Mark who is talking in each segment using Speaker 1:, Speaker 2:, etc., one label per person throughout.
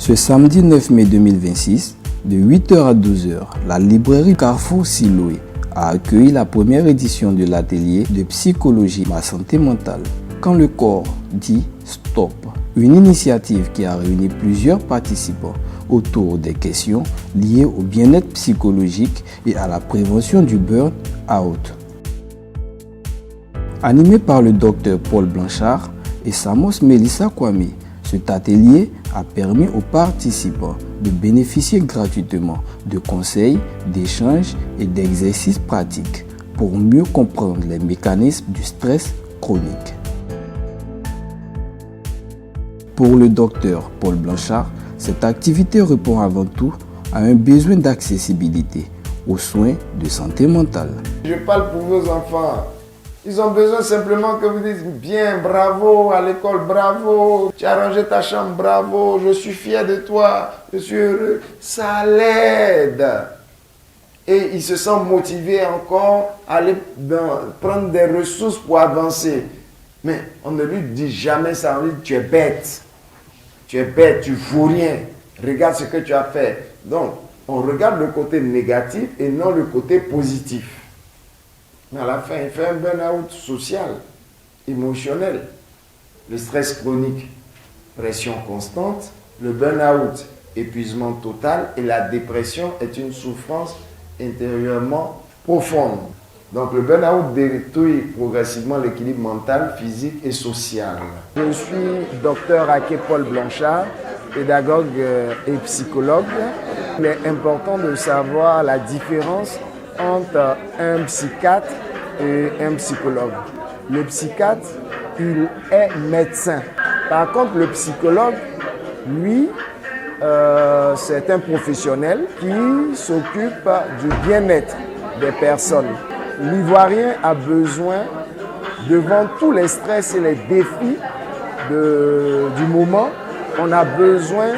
Speaker 1: Ce samedi 9 mai 2026, de 8h à 12h, la librairie Carrefour Siloé a accueilli la première édition de l'atelier de psychologie Ma santé mentale. Quand le corps dit stop, une initiative qui a réuni plusieurs participants autour des questions liées au bien-être psychologique et à la prévention du burn-out. Animé par le docteur Paul Blanchard et Samos Melissa Kwame, cet atelier a permis aux participants de bénéficier gratuitement de conseils, d'échanges et d'exercices pratiques pour mieux comprendre les mécanismes du stress chronique. Pour le docteur Paul Blanchard, cette activité répond avant tout à un besoin d'accessibilité aux soins de santé mentale.
Speaker 2: Je parle pour vos enfants. Ils ont besoin simplement que vous dites bien, bravo, à l'école, bravo, tu as rangé ta chambre, bravo, je suis fier de toi, je suis heureux. Ça l'aide. Et ils se sentent motivés encore à aller prendre des ressources pour avancer. Mais on ne lui dit jamais ça, on lui dit tu es bête. Tu es bête, tu ne vaux rien. Regarde ce que tu as fait. Donc, on regarde le côté négatif et non le côté positif. Mais à la fin, il fait un burn-out social, émotionnel. Le stress chronique, pression constante. Le burn-out, épuisement total. Et la dépression est une souffrance intérieurement profonde. Donc le burn-out détruit progressivement l'équilibre mental, physique et social. Je suis docteur Ake Paul Blanchard, pédagogue et psychologue. Il est important de savoir la différence entre un psychiatre et un psychologue. Le psychiatre, il est médecin. Par contre, le psychologue, lui, c'est un professionnel qui s'occupe du bien-être des personnes. L'Ivoirien a besoin, devant tous les stress et les défis du moment, on a besoin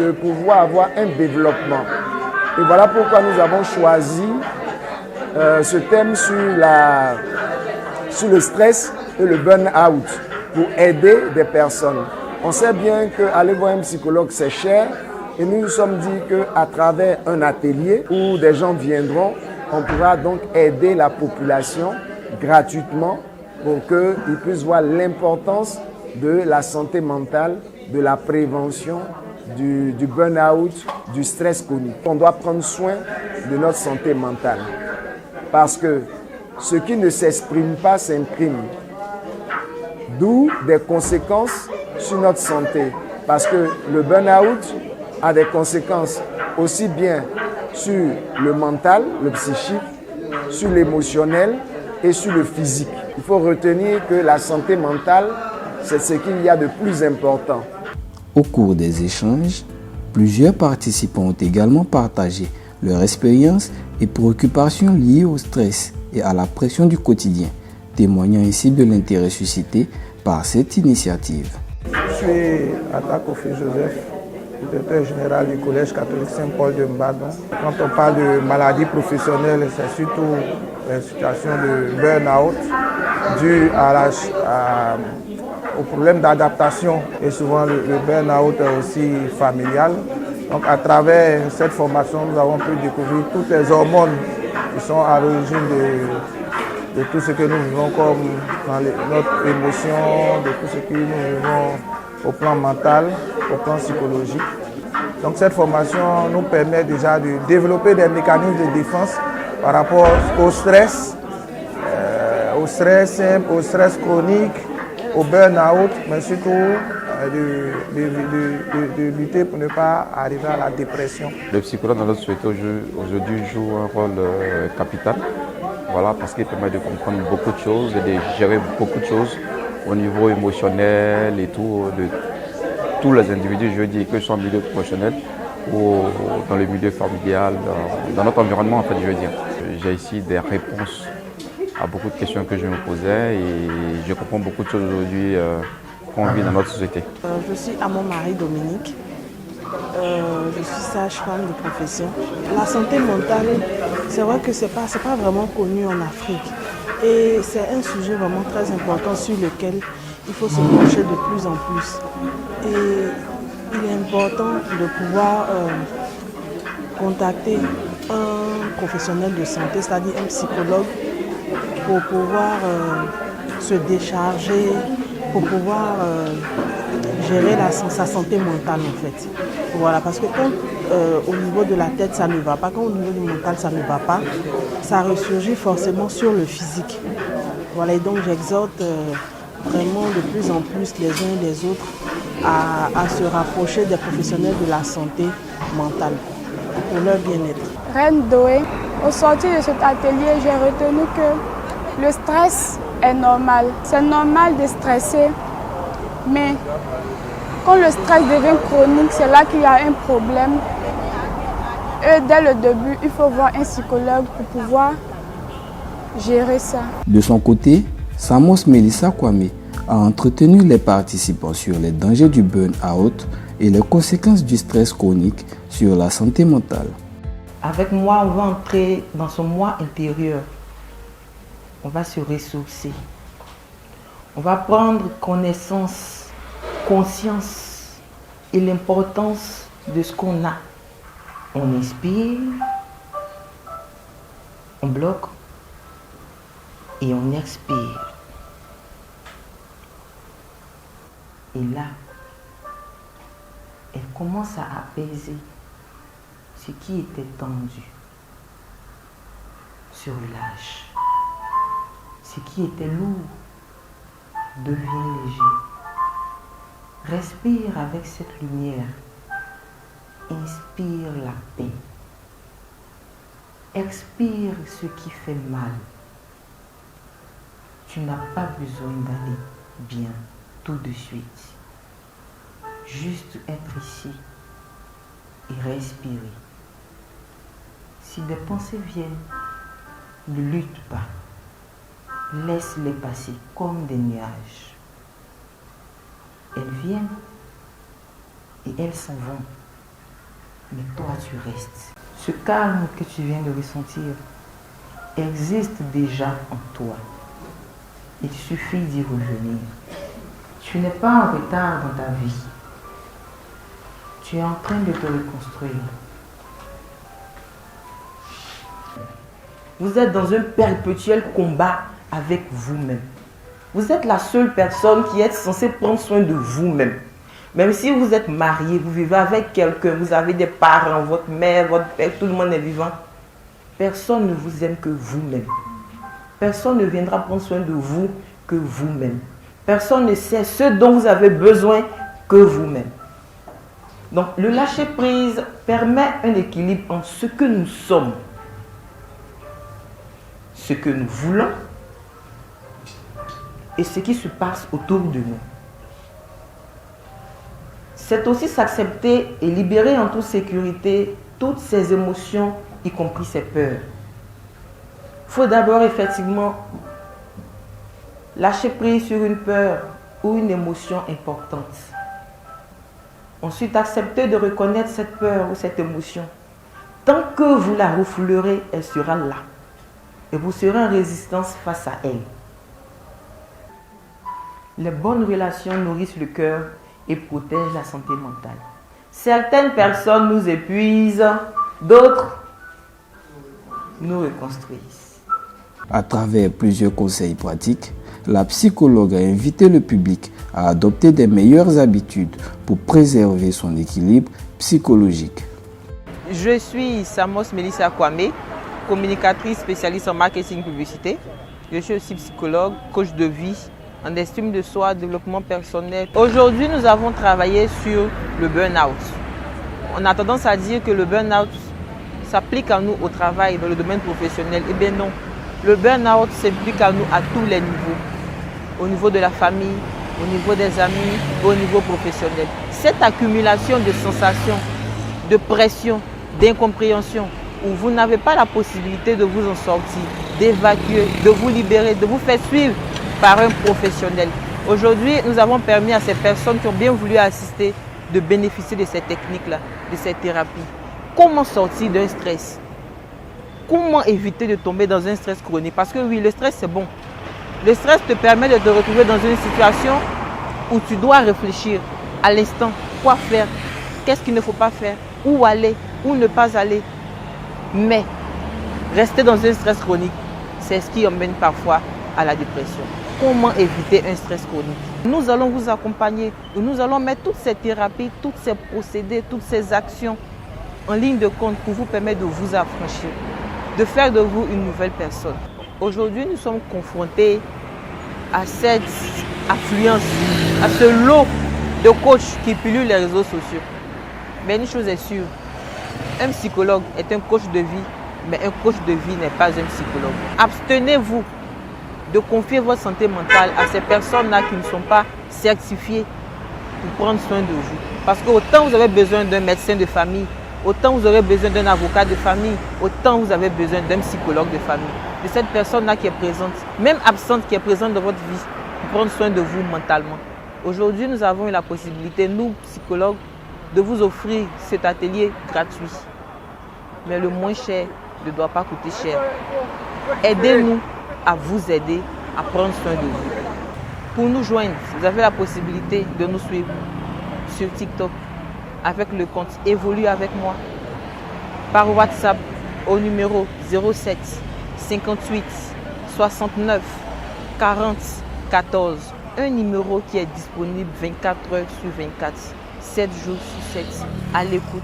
Speaker 2: de pouvoir avoir un développement. Et voilà pourquoi nous avons choisi ce thème sur le stress et le burn-out pour aider des personnes. On sait bien qu'aller voir un psychologue, c'est cher. Et nous nous sommes dit qu'à travers un atelier où des gens viendront, on pourra donc aider la population gratuitement pour qu'ils puissent voir l'importance de la santé mentale, de la prévention, du burn-out, du stress chronique. On doit prendre soin de notre santé mentale parce que ce qui ne s'exprime pas s'imprime. D'où des conséquences sur notre santé parce que le burn-out a des conséquences aussi bien sur le mental, le psychique, sur l'émotionnel et sur le physique. Il faut retenir que la santé mentale, c'est ce qu'il y a de plus important.
Speaker 1: Au cours des échanges, plusieurs participants ont également partagé leur expérience et préoccupations liées au stress et à la pression du quotidien, témoignant ainsi de l'intérêt suscité par cette initiative.
Speaker 3: Je suis Atakofi Joseph, directeur général du Collège catholique Saint-Paul de Mbadon. Quand on parle de maladies professionnelles, c'est surtout une situation de burn-out due au problème d'adaptation et souvent le burn-out est aussi familial. Donc à travers cette formation, nous avons pu découvrir toutes les hormones qui sont à l'origine de tout ce que nous vivons comme dans notre émotion, de tout ce que nous vivons au plan mental, au plan psychologique. Donc cette formation nous permet déjà de développer des mécanismes de défense par rapport au stress simple, au stress chronique, au burn-out, mais surtout de lutter pour ne pas arriver à la dépression.
Speaker 4: Le psychologue dans notre société aujourd'hui joue un rôle capital, voilà, parce qu'il permet de comprendre beaucoup de choses et de gérer beaucoup de choses au niveau émotionnel et tout, de tous les individus, je dis, que ce soit en milieu professionnel ou dans le milieu familial, dans notre environnement en fait, je veux dire. J'ai ici des réponses à beaucoup de questions que je me posais et je comprends beaucoup de choses aujourd'hui qu'on vit dans notre société.
Speaker 5: Je suis à mon mari Dominique. Je suis sage-femme de profession. La santé mentale, c'est vrai que c'est pas vraiment connu en Afrique. Et c'est un sujet vraiment très important sur lequel il faut se pencher de plus en plus. Et il est important de pouvoir contacter un professionnel de santé, c'est-à-dire un psychologue, pour pouvoir se décharger, pour pouvoir gérer sa santé mentale en fait. Voilà, parce que quand au niveau de la tête ça ne va pas, quand au niveau du mental ça ne va pas, ça ressurgit forcément sur le physique. Voilà, et donc j'exhorte vraiment de plus en plus les uns et les autres à se rapprocher des professionnels de la santé mentale pour leur bien-être.
Speaker 6: Reine Doé, au sortir de cet atelier, j'ai retenu que le stress est normal. C'est normal de stresser, mais quand le stress devient chronique, c'est là qu'il y a un problème. Et dès le début, il faut voir un psychologue pour pouvoir gérer ça.
Speaker 1: De son côté, Samos Melissa Kwame a entretenu les participants sur les dangers du burn-out et les conséquences du stress chronique sur la santé mentale.
Speaker 7: Avec moi, on va entrer dans son moi intérieur. On va se ressourcer. On va prendre connaissance, conscience et l'importance de ce qu'on a. On inspire, on bloque et on expire. Et là, elle commence à apaiser ce qui était tendu se relâche. Ce qui était lourd devient léger. Respire avec cette lumière. Inspire la paix. Expire ce qui fait mal. Tu n'as pas besoin d'aller bien tout de suite. Juste être ici et respirer. Si des pensées viennent, ne lutte pas. Laisse-les passer comme des nuages. Elles viennent et elles s'en vont. Mais toi, tu restes. Ce calme que tu viens de ressentir existe déjà en toi. Il suffit d'y revenir. Tu n'es pas en retard dans ta vie. Tu es en train de te reconstruire. Vous êtes dans un perpétuel combat avec vous-même. Vous êtes la seule personne qui est censée prendre soin de vous-même. Même si vous êtes marié, vous vivez avec quelqu'un, vous avez des parents, votre mère, votre père, tout le monde est vivant. Personne ne vous aime que vous-même. Personne ne viendra prendre soin de vous que vous-même. Personne ne sait ce dont vous avez besoin que vous-même. Donc le lâcher-prise permet un équilibre entre ce que nous sommes, ce que nous voulons et ce qui se passe autour de nous. C'est aussi s'accepter et libérer en toute sécurité toutes ces émotions, y compris ces peurs. Il faut d'abord effectivement lâcher prise sur une peur ou une émotion importante. Ensuite, accepter de reconnaître cette peur ou cette émotion. Tant que vous la refoulerez, elle sera là. Et vous serez en résistance face à elle. Les bonnes relations nourrissent le cœur et protègent la santé mentale. Certaines personnes nous épuisent, d'autres nous reconstruisent.
Speaker 1: À travers plusieurs conseils pratiques, la psychologue a invité le public à adopter des meilleures habitudes pour préserver son équilibre psychologique.
Speaker 8: Je suis Samos Melissa Kwame, communicatrice spécialiste en marketing publicité. Je suis aussi psychologue, coach de vie, en estime de soi, développement personnel. Aujourd'hui, nous avons travaillé sur le burn-out. On a tendance à dire que le burn-out s'applique à nous au travail, dans le domaine professionnel. Eh bien non, le burn-out s'applique à nous à tous les niveaux. Au niveau de la famille, au niveau des amis, au niveau professionnel. Cette accumulation de sensations, de pression, d'incompréhension, où vous n'avez pas la possibilité de vous en sortir, d'évacuer, de vous libérer, de vous faire suivre par un professionnel. Aujourd'hui, nous avons permis à ces personnes qui ont bien voulu assister de bénéficier de ces techniques-là, de cette thérapie. Comment sortir d'un stress? Comment éviter de tomber dans un stress chronique? Parce que oui, le stress c'est bon. Le stress te permet de te retrouver dans une situation où tu dois réfléchir à l'instant, quoi faire, qu'est-ce qu'il ne faut pas faire, où aller, où ne pas aller. Mais rester dans un stress chronique, c'est ce qui emmène parfois à la dépression. Comment éviter un stress chronique? Nous allons vous accompagner, nous allons mettre toutes ces thérapies, tous ces procédés, toutes ces actions en ligne de compte pour vous permettre de vous affranchir, de faire de vous une nouvelle personne. Aujourd'hui, nous sommes confrontés à cette affluence, à ce lot de coachs qui pullulent les réseaux sociaux. Mais une chose est sûre, un psychologue est un coach de vie, mais un coach de vie n'est pas un psychologue. Abstenez-vous de confier votre santé mentale à ces personnes-là qui ne sont pas certifiées pour prendre soin de vous. Parce que autant vous avez besoin d'un médecin de famille, autant vous aurez besoin d'un avocat de famille, autant vous avez besoin d'un psychologue de famille. De cette personne-là qui est présente, même absente, qui est présente dans votre vie, pour prendre soin de vous mentalement. Aujourd'hui, nous avons eu la possibilité, nous, psychologues, de vous offrir cet atelier gratuit. Mais le moins cher ne doit pas coûter cher. Aidez-nous à vous aider à prendre soin de vous. Pour nous joindre, vous avez la possibilité de nous suivre sur TikTok avec le compte Évolue avec moi, par WhatsApp au numéro 07 58 69 40 14. Un numéro qui est disponible 24 heures sur 24, 7 jours sur 7. À l'écoute,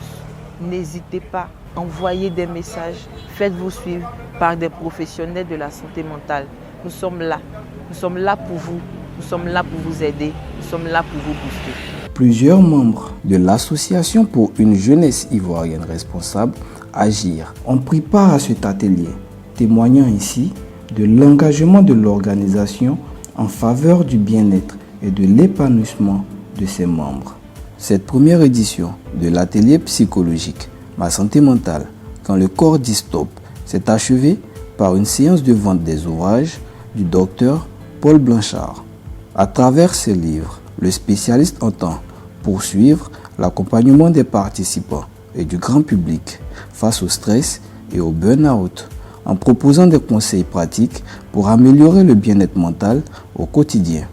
Speaker 8: n'hésitez pas. Envoyez des messages, faites-vous suivre par des professionnels de la santé mentale. Nous sommes là pour vous, nous sommes là pour vous aider, nous sommes là pour vous booster.
Speaker 1: Plusieurs membres de l'Association pour une jeunesse ivoirienne responsable, Agir, ont pris part à cet atelier, témoignant ainsi de l'engagement de l'organisation en faveur du bien-être et de l'épanouissement de ses membres. Cette première édition de l'atelier psychologique Ma santé mentale, quand le corps dit stop, s'est achevée par une séance de vente des ouvrages du docteur Paul Blanchard. À travers ses livres, le spécialiste entend poursuivre l'accompagnement des participants et du grand public face au stress et au burn-out en proposant des conseils pratiques pour améliorer le bien-être mental au quotidien.